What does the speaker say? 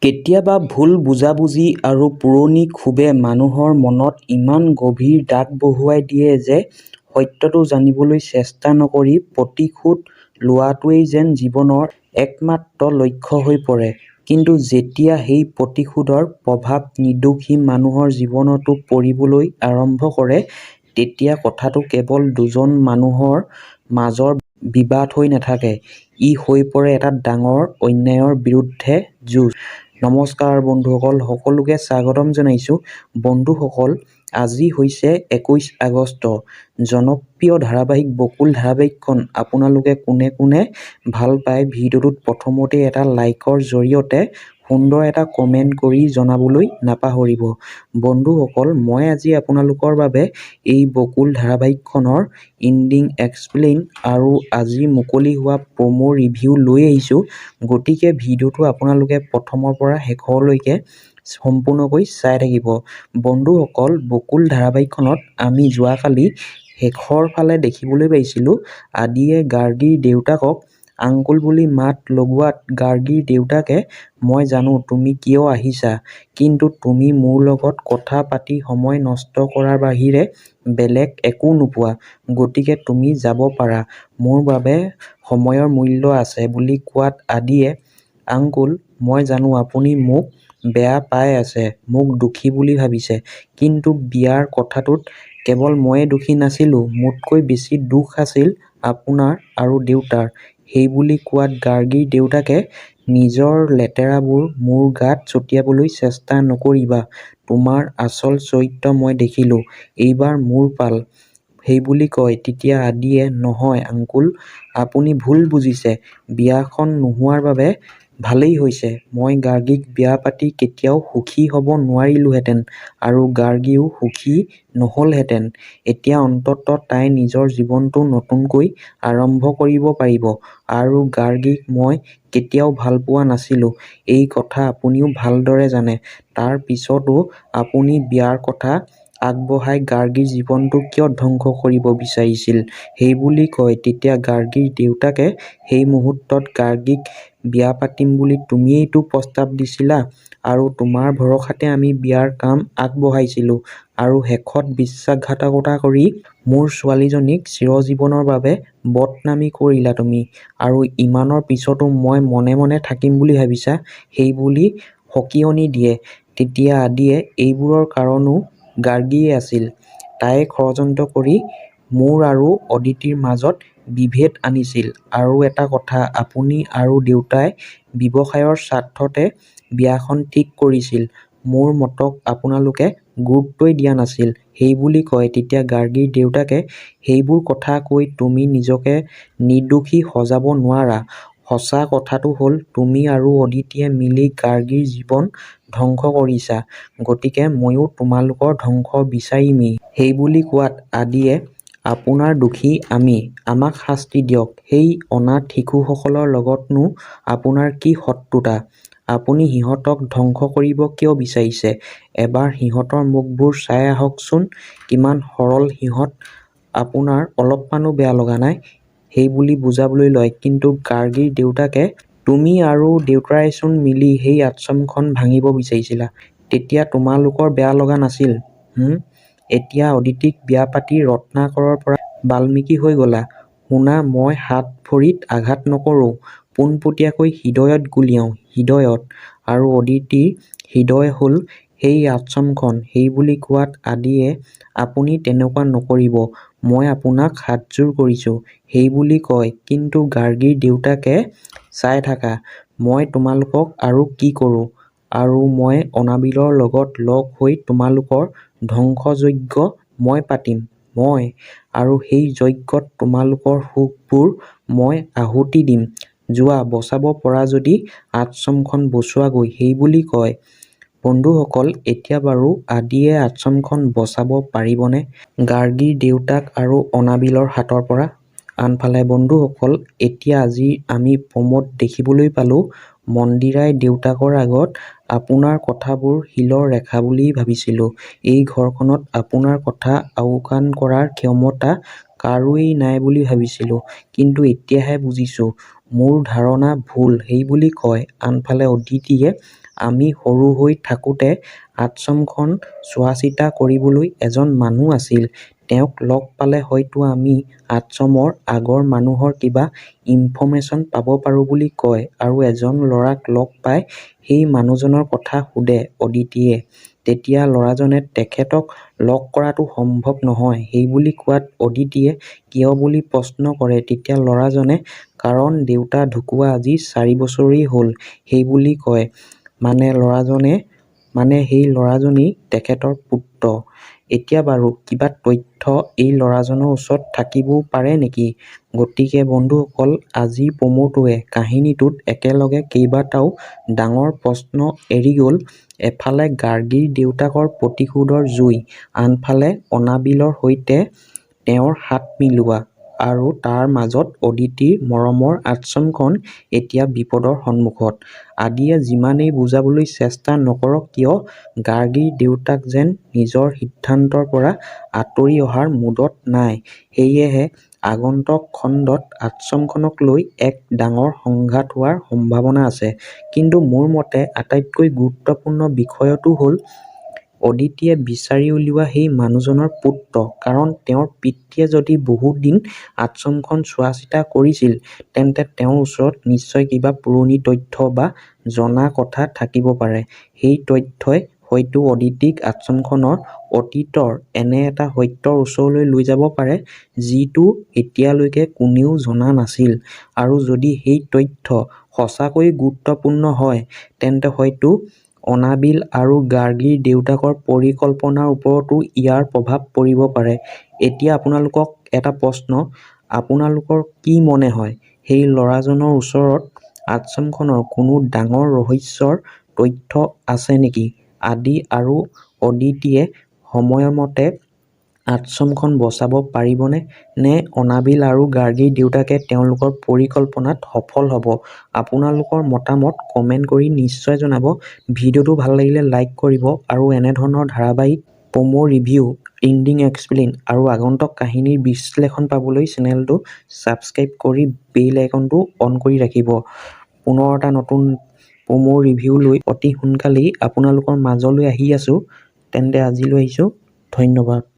কেতিয়াবা ভুল বুজাবুজি আৰু পুৰণি ক্ষোভে মানুহৰ মনত ইমান গভীৰ দাগ বহুৱাই দিয়ে যে সত্যটো জানিবলৈ চেষ্টা নকৰি প্ৰতিশোধ লোৱাটোৱেই যেন জীৱনৰ একমাত্ৰ লক্ষ্য হৈ পৰে। কিন্তু যেতিয়া সেই প্ৰতিশোধৰ প্ৰভাৱ নিৰ্দোষী মানুহৰ জীৱনতো পৰিবলৈ আৰম্ভ কৰে, তেতিয়া কথাটো কেৱল দুজন মানুহৰ মাজৰ বিবাদ হৈ নাথাকে, ই হৈ পৰে এটা ডাঙৰ অন্যায়ৰ বিৰুদ্ধে যুঁজ। নমস্কাৰ বন্ধুসকল, সকলোকে স্বাগতম জনাইছোঁ। বন্ধুসকল, আজি হৈছে 21 আগষ্ট। জনপ্ৰিয় ধাৰাবাহিক বকুল ধাৰাবাহিকখন আপোনালোকে কোনে কোনে ভাল পায়, ভিডিঅ'টোত প্ৰথমতে এটা লাইকৰ জৰিয়তে সুন্দৰ এটা কমেণ্ট কৰি জনাবলৈ নাপাহৰিব। বন্ধুসকল, মই আজি আপোনালোকৰ বাবে এই বকুল ধাৰাবাহিকখনৰ ইণ্ডিং এক্সপ্লেইন আৰু আজি মুকলি হোৱা প্ৰমো ৰিভিউ লৈ আহিছোঁ। গতিকে ভিডিঅ'টো আপোনালোকে প্ৰথমৰ পৰা শেষলৈকে সম্পূৰ্ণকৈ চাই থাকিব। বন্ধুসকল, বকুল ধাৰাবাহিকখনত আমি যোৱাকালি শেষৰ ফালে দেখিবলৈ পাইছিলোঁ আদিয়ে গাৰ্গীৰ দেউতাকক আংকুল বুলি মাত লগোৱাত গাৰ্গীৰ দেউতাকে, মই জানো তুমি কিয় আহিছা, কিন্তু তুমি মোৰ লগত কথা পাতি সময় নষ্ট কৰাৰ বাহিৰে বেলেগ একো নোপোৱা, গতিকে তুমি যাব পাৰা, মোৰ বাবে সময়ৰ মূল্য আছে বুলি কোৱাত আদিয়ে, আংকুল মই জানো আপুনি মোক বেয়া পাই আছে, মোক দোষী বুলি ভাবিছে, কিন্তু বিয়াৰ কথাটোত কেৱল ময়ে দোষী নাছিলোঁ, মোতকৈ বেছি দোষ আছিল আপোনাৰ আৰু দেউতাৰ, সেইবুলি কোৱাত গাৰ্গীৰ দেউতাকে, নিজৰ লেতেৰাবোৰ মোৰ গাত ছটিয়াবলৈ চেষ্টা নকৰিবা, তোমাৰ আচল চৰিত্ৰ মই দেখিলোঁ, এইবাৰ মোৰ পাল, সেইবুলি কয়। তেতিয়া আদিয়ে, নহয় আংকুল আপুনি ভুল বুজিছে, বিয়াখন নোহোৱাৰ বাবে ভালেই হৈছে, মই গাৰ্গীক বিয়া পাতি কেতিয়াও সুখী হ'ব নোৱাৰিলোহেঁতেন আৰু গাৰ্গীও সুখী নহ'লহেঁতেন, এতিয়া অন্ততঃ তাই নিজৰ জীৱনটো নতুনকৈ আৰম্ভ কৰিব পাৰিব আৰু গাৰ্গীক মই কেতিয়াও ভাল পোৱা নাছিলোঁ, এই কথা আপুনিও ভালদৰে জানে, তাৰ পিছতো আপুনি বিয়াৰ কথা আগবঢ়াই গাৰ্গীৰ জীৱনটো কিয় ধ্বংস কৰিব বিচাৰিছিল, সেইবুলি কয়। তেতিয়া গাৰ্গীৰ দেউতাকে, সেই মুহূৰ্তত গাৰ্গীক বিয়া পাতিম বুলি তুমিয়েইতো প্ৰস্তাৱ দিছিলা আৰু তোমাৰ ভৰসাতে আমি বিয়াৰ কাম আগবঢ়াইছিলোঁ আৰু শেষত বিশ্বাসঘাতকতা কৰি মোৰ ছোৱালীজনীক চিৰজীৱনৰ বাবে বদনামী কৰিলা তুমি আৰু ইমানৰ পিছতো মই মনে মনে থাকিম বুলি ভাবিছা, সেইবুলি সকীয়নি দিয়ে। তেতিয়া আদিয়ে, এইবোৰৰ কাৰণো গাৰ্গীয়ে আছিল, তাইয়ে ষড়যন্ত্ৰ কৰি মোৰ আৰু অদিতিৰ মাজত বিভেদ আনিছিল আৰু এটা কথা, আপুনি আৰু দেউতাই ব্যৱসায়ৰ স্বাৰ্থতে বিয়াখন ঠিক কৰিছিল, মোৰ মতক আপোনালোকে গুৰুত্বই দিয়া নাছিল, সেইবুলি কয়। তেতিয়া গাৰ্গীৰ দেউতাকে, সেইবোৰ কথা কৈ তুমি নিজকে নিৰ্দোষী সজাব নোৱাৰা, সঁচা কথাটো হ'ল তুমি আৰু অদিতিয়ে মিলি গাৰ্গীৰ জীৱন ধ্বংস কৰিছা, গতিকে ময়ো তোমালোকৰ ধ্বংস বিচাৰিমেই, সেইবুলি কোৱাত আদিয়ে, আপোনাৰ দোষী আমি, আমাক শাস্তি দিয়ক, সেই অনাথ শিশুসকলৰ লগতনো আপোনাৰ কি শত্ৰুতা, আপুনি সিহঁতক ধ্বংস কৰিব কিয় বিচাৰিছে, এবাৰ সিহঁতৰ মুখবোৰ চাই আহকচোন, কিমান সৰল সিহঁত, আপোনাৰ অলপমানো বেয়া লগা নাই, সেইবুলি বুজাবলৈ লয়। কিন্তু গাৰ্গীৰ দেউতাকে, তুমি আৰু দেউতাইচোন মিলি সেই আশ্ৰমখন ভাঙিব বিচাৰিছিলা, তেতিয়া তোমালোকৰ বেয়া লগা নাছিল, এতিয়া অদিতিক বিয়া পাতি ৰত্নাকৰৰ পৰা বাল্মীকি হৈ গলা, শুনা মই হাত ভৰিত আঘাত নকৰোঁ, পোনপটীয়াকৈ হৃদয়ত গুলিয়াওঁ, হৃদয়ত, আৰু অদিতিৰ হৃদয় হ'ল সেই আশ্ৰমখন, সেইবুলি কোৱাত আদিয়ে, আপুনি তেনেকুৱা নকৰিব, মই আপোনাক হাতযোৰ কৰিছোঁ, সেইবুলি কয়। কিন্তু গাৰ্গীৰ দেউতাকে, চাই থাকা, মই তোমালোকক আৰু কি কৰোঁ, আৰু মই অনাবিলৰ লগত লগ হৈ তোমালোকৰ ধ্বংসযজ্ঞ মই পাতিম, মই, আৰু সেই যজ্ঞত তোমালোকৰ সুখবোৰ মই আহুতি দিম, যোৱা বচাব পৰা যদি আশ্ৰমখন বচোৱাগৈ, সেইবুলি কয়। বন্ধুসকল, এতিয়া বাৰু আদিয়ে আশ্ৰমখন বচাব পাৰিবনে গাৰ্গীৰ দেউতাক আৰু অনাবিলৰ হাতৰ পৰা? আনফালে বন্ধুসকল, এতিয়া আজি আমি প্ৰমোত দেখিবলৈ পালোঁ মন্দিৰাই দেউতাকৰ আগত, আপোনাৰ কথাবোৰ শিলৰ ৰেখা বুলি ভাবিছিলোঁ, এই ঘৰখনত আপোনাৰ কথা আওকাণ কৰাৰ ক্ষমতা কাৰোৱেই নাই বুলি ভাবিছিলোঁ, কিন্তু এতিয়াহে বুজিছোঁ, মোৰ ধাৰণা ভুল সেইবুলি কয়। আনফালে অদিতিয়ে আমি সৰু হৈ থাকোঁতে আশ্ৰমখন চোৱাচিতা কৰিবলৈ এজন মানুহ আছিল। তেওঁক লগ পালে হয়তো আমি আশ্ৰমৰ আগৰ মানুহৰ কিবা ইনফৰ্মেশ্যন পাব পাৰোঁ বুলি কয় আৰু এজন ল'ৰাক লগ পাই সেই মানুহজনৰ কথা সোধে অদিতিয়ে। তেতিয়া ল'ৰাজনে তেখেতক লগ কৰাটো সম্ভৱ নহয় সেইবুলি কোৱাত অদিতিয়ে কিয় বুলি প্ৰশ্ন কৰে। তেতিয়া ল'ৰাজনে কাৰণ দেউতা ঢুকুৱা আজি 4 বছৰেই হ'ল সেইবুলি কয়। সেই ল'ৰাজনেই তেখেতৰ পুত্ৰ। এতিয়া বাৰু কিবা তথ্য এই ল'ৰাজনৰ ওচৰত থাকিবও পাৰে নেকি? গতিকে বন্ধুসকল, আজিৰ প্ৰমোটোৱে কাহিনীটোত একেলগে কেইবাটাও ডাঙৰ প্ৰশ্ন এৰি গ'ল। এফালে গাৰ্গীৰ দেউতাকৰ প্ৰতিশোধৰ জুই, আনফালে অনাবিলৰ সৈতে তেওঁৰ হাত মিলোৱা আৰু তাৰ মাজত অদিতিৰ মৰমৰ আশ্ৰমখন এতিয়া বিপদৰ সন্মুখত। আদিয়ে যিমানেই বুজাবলৈ চেষ্টা নকৰক কিয় গাৰ্গীৰ দেউতাক যেন নিজৰ সিদ্ধান্তৰ পৰা আঁতৰি অহাৰ মুডত নাই। সেয়েহে আগন্তুক খণ্ডত আশ্ৰমখনক লৈ এক ডাঙৰ সংঘাত হোৱাৰ সম্ভাৱনা আছে। কিন্তু মোৰ মতে আটাইতকৈ গুৰুত্বপূৰ্ণ বিষয়টো হ'ল অদিতিয়ে বিচাৰি উলিওৱা সেই মানুহজনৰ পুত্ৰ। কাৰণ তেওঁৰ পিতৃয়ে যদি বহুদিন আশ্ৰমখন চোৱাচিতা কৰিছিল তেন্তে তেওঁৰ ওচৰত নিশ্চয় কিবা পুৰণি তথ্য বা জনা কথা থাকিব পাৰে। সেই তথ্যই হয়তো অদিতিক আশ্ৰমখনৰ অতীতৰ এনে এটা সত্যৰ ওচৰলৈ লৈ যাব পাৰে যিটো এতিয়ালৈকে কোনেও জনা নাছিল। আৰু যদি সেই তথ্য সঁচাকৈয়ে গুৰুত্বপূৰ্ণ হয় তেন্তে হয়তো অনাবিল আৰু গাৰ্গীৰ দেউতাকৰ পৰিকল্পনাৰ ওপৰতো ইয়াৰ প্ৰভাৱ পৰিব পাৰে। এতিয়া আপোনালোকক এটা প্ৰশ্ন, আপোনালোকৰ কি মনে হয় সেই ল'ৰাজনৰ ওচৰত আশ্ৰমখনৰ কোনো ডাঙৰ ৰহস্যৰ তথ্য আছে নেকি? আদি আৰু অদিতিয়ে সময়মতে আশ্ৰমখন বচাব পাৰিবনে? নে অনাবিল আৰু গাৰ্গীৰ দেউতাকে তেওঁলোকৰ পৰিকল্পনাত সফল হ'ব? আপোনালোকৰ মতামত কমেণ্ট কৰি নিশ্চয় জনাব। ভিডিঅ'টো ভাল লাগিলে লাইক কৰিব আৰু এনেধৰণৰ ধাৰাবাহিক প্ৰমো ৰিভিউ, এণ্ডিং এক্সপ্লেইন আৰু আগন্তুক কাহিনীৰ বিশ্লেষণ পাবলৈ চেনেলটো ছাবস্ক্ৰাইব কৰি বেল আইকনটো অন কৰি ৰাখিব। পুনৰ এটা নতুন প্ৰমো ৰিভিউ লৈ অতি সোনকালেই আপোনালোকৰ মাজলৈ আহি আছোঁ। তেন্তে আজিলৈ আহিছোঁ। ধন্যবাদ।